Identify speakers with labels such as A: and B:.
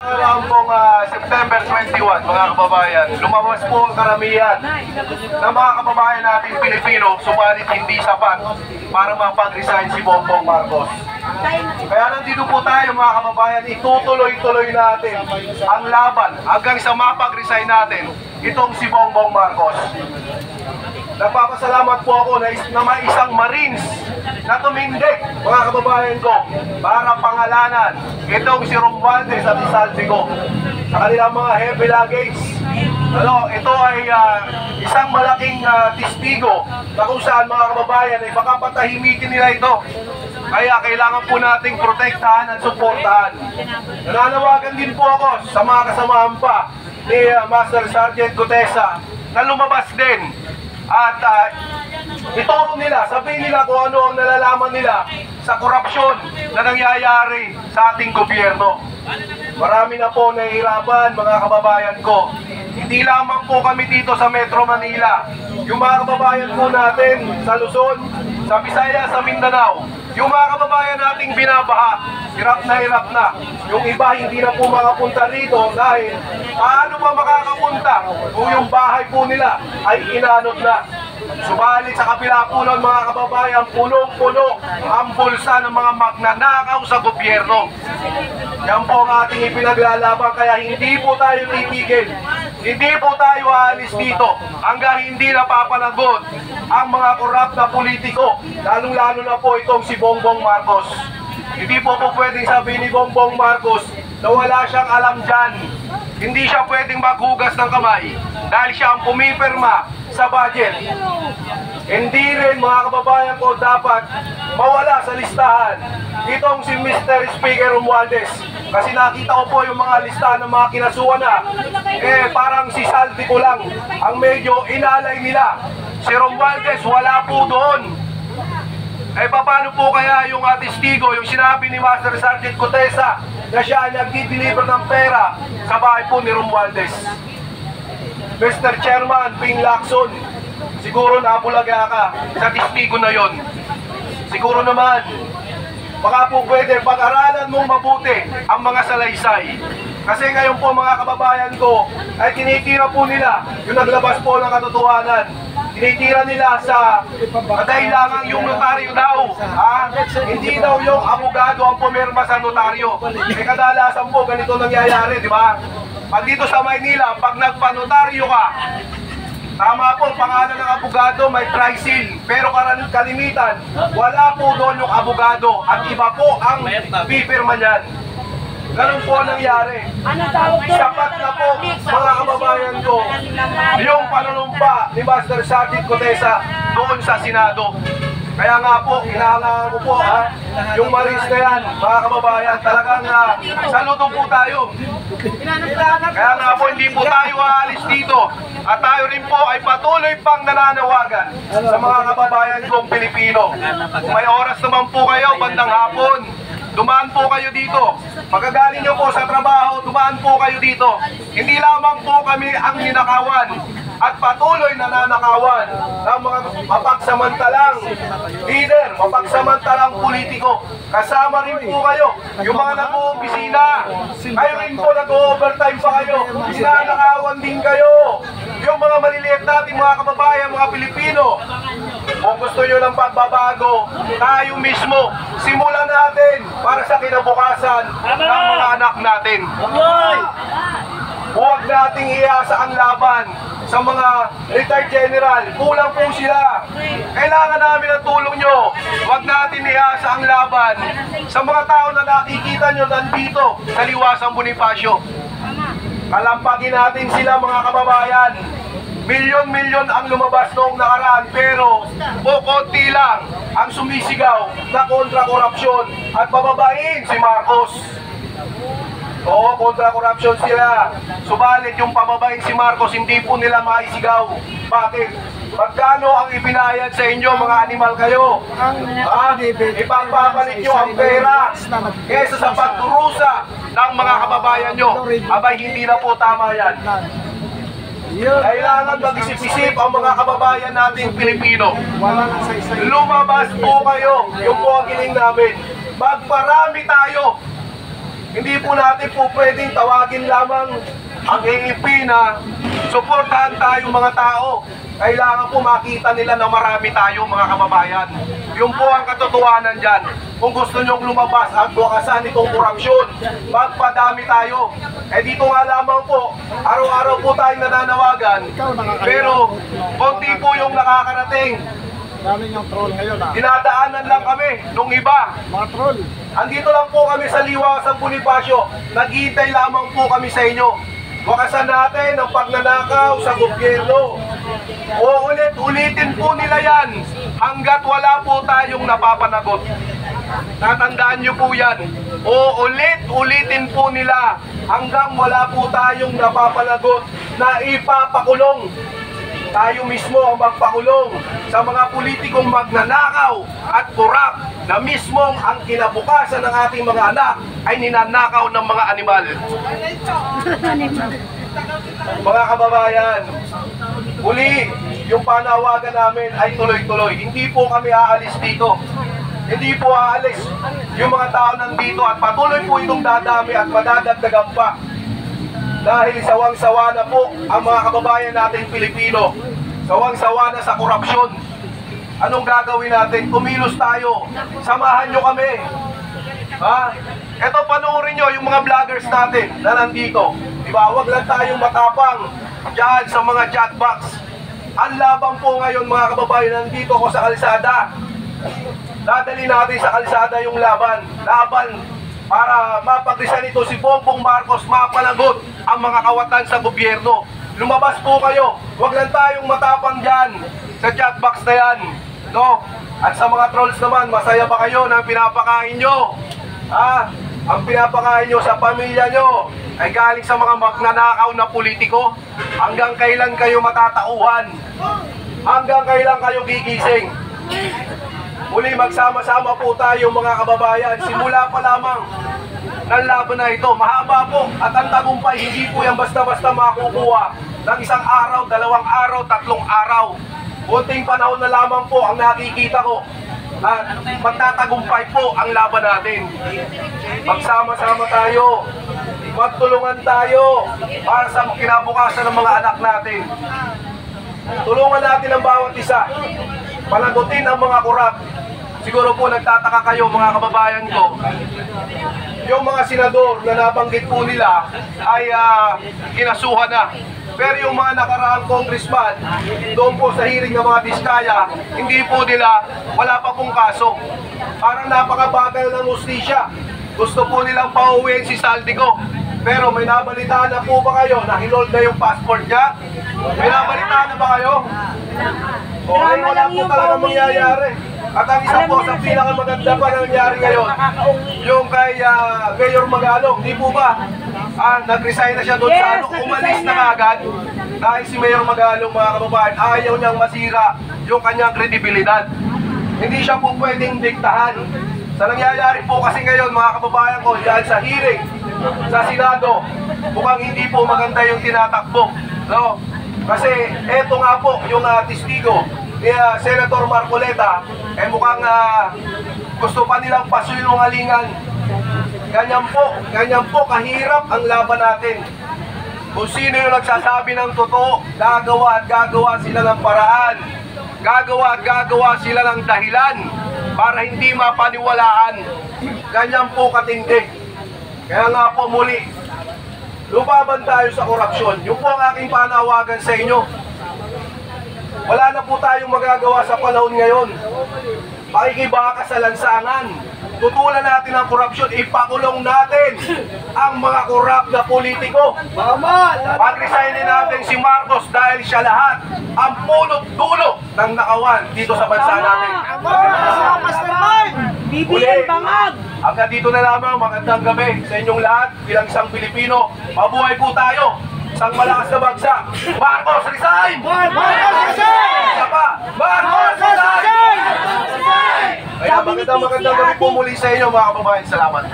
A: Around pong September 21, mga kababayan, lumabas po ang karamihan ng mga kababayan natin Pilipino, subalit hindi sapat para mapag-resign si Bongbong Marcos. Kaya nandito po tayo mga kababayan, itutuloy-tuloy natin ang laban hanggang sa mapag-resign natin itong si Bongbong Marcos. Nagpapasalamat po ako na may isang Marines na tumindig, mga kababayan ko, para pangalanan itong si Romualdez at si Saldico sa kanilang mga heavy luggage. Ito ay isang malaking testigo na kung saan mga kababayan ay baka patahimikin nila ito. Kaya kailangan po nating protektahan at suportahan. Nananawagan din po ako sa mga kasamahan pa ni Master Sergeant Gutesa na lumabas din at ituro nila, sabihin nila kung ano ang nalalaman nila sa korupsyon na nangyayari sa ating gobyerno. Marami na po nahihirapan, mga kababayan ko. Hindi lamang po kami dito sa Metro Manila. Yung mga kababayan po natin sa Luzon, sa Visayas, sa Mindanao, yung mga kababayan nating binabaha, hirap na. Yung iba hindi na po makapunta rito dahil paano ba makakapunta kung yung bahay po nila ay inanod na. Subalit sa kabila po ng mga kababayan, punong-puno ang bulsa ng mga magnanakaw sa gobyerno. Yan po ang ating ipinaglalaban, kaya hindi po tayo titigil. Hindi po tayo aalis dito hanggang hindi napapanagot ang mga korap na politiko, lalong-lalo na po itong si Bongbong Marcos. Hindi po pwedeng sabihin ni Bongbong Marcos na wala siyang alam dyan. Hindi siya pwedeng maghugas ng kamay dahil siya ang pumipirma sa budget. Hindi rin, mga kababayan ko, dapat mawala sa listahan itong si Mr. Speaker Romualdez. Kasi nakita ko po yung mga listahan ng mga kinasuhan na parang si Saldico lang ang medyo inalay nila. Si Romualdez wala po doon. Paano po kaya yung testigo, yung sinabi ni Master Sergeant Gutesa na siya nagdi-deliver ng pera sa bahay po ni Romualdez? Mr. Chairman Ping Lacson, siguro nabulaga ka sa testigo na yon. Siguro naman, baka po pwede pag-aralan mong mabuti ang mga salaysay. Kasi ngayon po mga kababayan ko, ay tinitira po nila yung naglabas po ng katotohanan. Tinitira nila sa kadahilangan yung notaryo daw. Hindi daw yung abogado ang pumirma sa notaryo. Kadalasan po ganito nangyayari, di ba? Pag dito sa Maynila, pag nagpanotaryo ka, tama po, pangalan ng abogado may trisil, pero kalimitan, wala po doon yung abogado at iba po ang pipirma niyan. Ganun po ang nangyari. Sapat na po, mga kababayan ko, yung panunumpa ni Master Sergeant Gutesa doon sa Senado. Kaya nga po, hinahangaan ko po yung Marines na yan, mga kababayan, talagang saludo po tayo. Kaya nga po, hindi po tayo aalis dito. At tayo rin po ay patuloy pang nananawagan sa mga kababayan kong Pilipino. Kung may oras naman po kayo, bandang hapon, dumaan po kayo dito. Pagkagaling nyo po sa trabaho, dumaan po kayo dito. Hindi lamang po kami ang ninakawan at patuloy na nanakawan ng mga mapagsamantalang leader, mapagsamantalang politiko. Kasama rin po kayo, yung mga nag-oopisina. Kayo rin po nag-overtime pa kayo. Sinanakawan din kayo. Yung mga maliliit natin mga kababayan, mga Pilipino. Kung gusto nyo ng pagbabago, tayo mismo, simulan natin para sa kinabukasan ng mga anak natin. Huwag nating iasa ang laban sa mga retired general. Kulang po sila. Kailangan namin ang tulong nyo. Huwag natin iasa ang laban sa mga tao na nakikita nyo nandito sa Liwasang Bonifacio. Kalampagin natin sila, mga kababayan. Milyon-milyon ang lumabas noong nakaraan, pero konti lang ang sumisigaw na kontra-korupsyon at pababain si Marcos. Oo, kontra-korupsyon sila. Subalit yung pababain si Marcos, hindi po nila maisigaw. Bakit? Magkano ang ibinayad sa inyo, mga animal kayo? Ipagpapalit nyo ang pera kesa sa pagdurusa ng mga kababayan nyo. Abay, hindi na po tama yan. Kailangan mag-isip-isip ang mga kababayan nating Pilipino. Lumabas po kayo, yung po ang hiling namin. Magparami tayo Hindi po natin po pwedeng tawagin lamang ang AFP na suportahan tayong mga tao. Kailangan po makita nila na marami tayo mga kababayan. Yun po ang katotohanan dyan. Kung gusto nyong lumabas at wakasan itong korupsyon, magpadami tayo. Eh dito nga lamang po, araw-araw po tayong nananawagan, pero konti po yung nakakarating.
B: Galing yung troll ngayon
A: Dinadaanan lang kami nung iba.
B: Mga troll.
A: Andito lang po kami sa Liwasan Bonifacio. Naghihintay lamang po kami sa inyo. Wakasan natin ang pagnanakaw sa gobyerno. Ulit-ulitin po nila yan hanggat wala po tayong napapanagot. Tatandaan nyo po yan. Ulit-ulitin po nila hanggang wala po tayong napapanagot na ipapakulong. Tayo mismo ang magpakulong sa mga politikong magnanakaw at korap na mismong ang kinabukasan ng ating mga anak ay ninanakaw ng mga animal. Mga kababayan, muli, yung panawagan namin ay tuloy-tuloy. Hindi po kami aalis dito. Hindi po aalis yung mga tao nandito at patuloy po itong dadami at madadagdagan pa. Dahil sawang-sawa na po ang mga kababayan nating Pilipino. Sawang-sawa na sa korupsyon. Anong gagawin natin? Kumilos tayo. Samahan nyo kami. Ha? Ito, panoorin nyo yung mga vloggers natin na nandito. Diba? Huwag lang tayong matapang dyan sa mga chat box. Ang laban po ngayon mga kababayan, nandito ko sa kalsada. Dadali natin sa kalsada yung laban. Laban para mapagrisan ito si Bongbong Marcos, mapanagot ang mga kawatan sa gobyerno. Lumabas po kayo. Huwag lang tayong matapang dyan sa chat box na yan. No? At sa mga trolls naman, masaya ba kayo na pinapakain nyo? Ha? Ang pinapakain nyo sa pamilya nyo ay galing sa mga magnanakaw na politiko. Hanggang kailan kayo matatauhan? Hanggang kailan kayo gigising? Muli magsama-sama po tayo mga kababayan. Simula pa lamang ng laban na ito. Mahaba po at ang tagumpay hindi po yan basta-basta makukuha ng isang araw, 2 araw, 3 araw. Kunting panahon na lamang po ang nakikita ko at magtatagumpay po ang laban natin. Magsama-sama tayo. Magtulungan tayo para sa kinabukasan ng mga anak natin. Tulungan natin ang bawat isa. Panagutin ang mga korap. Siguro po nagtataka kayo mga kababayan ko. Yung mga senador na nabanggit po nila ay kinasuhan na. Pero yung mga nakaraang congressman, doon po sa hearing ng mga Biskaya, hindi po nila, wala pa pong kaso. Parang napakabagal ng hustisya. Gusto po nilang pauwiin si Saldico. Pero may nabalitaan na po ba kayo na hinold na yung passport niya? May nabalitaan na ba kayo? Okay, wala po talaga mangyayari. At ang isa po sa pinakamaganda pa na nangyari ngayon, yung kay Mayor Magalong, di po ba? Nag-resign na siya doon sa ano, umalis na agad. Dahil si Mayor Magalong mga kababayan, ayaw niyang masira yung kanyang kredibilidad. Hindi siya po pwedeng diktahan. Sa nangyayari po kasi ngayon mga kababayan ko, dahil sa hearing sa Senado, mukhang hindi po maganda yung tinatakbo. No? Kasi eto nga po yung testigo ni Senator Marcoleta, mukhang gusto pa nilang pasunungalingan. Ganyan po kahirap ang laban natin. Kung sino yung nagsasabi ng totoo, gagawa at gagawa sila ng paraan. Gagawa at gagawa sila ng dahilan para hindi mapaniwalaan. Ganyan po katindi. Kaya nga po muli, lumaban tayo sa korupsyon. Yung po ang aking panawagan sa inyo. Wala na po tayong magagawa sa panahon ngayon. Pakikibaka sa lansangan. Tutulan natin ang korupsyon. Ipakulong natin ang mga korap na politiko. Pag-resignin natin si Marcos dahil siya lahat ang punot-dulo ng nakawan dito sa bansa natin.
C: BBM Bangag!
A: Hanggang dito na lamang, magandang gabi sa inyong lahat bilang isang Pilipino. Mabuhay po tayo! Isang malakas na bagsak. Marcos, resign!
C: Marcos, resign!
A: Isa pa, Marcos, resign! Kaya magandang gabi po muli sa inyo mga kababayan. Salamat.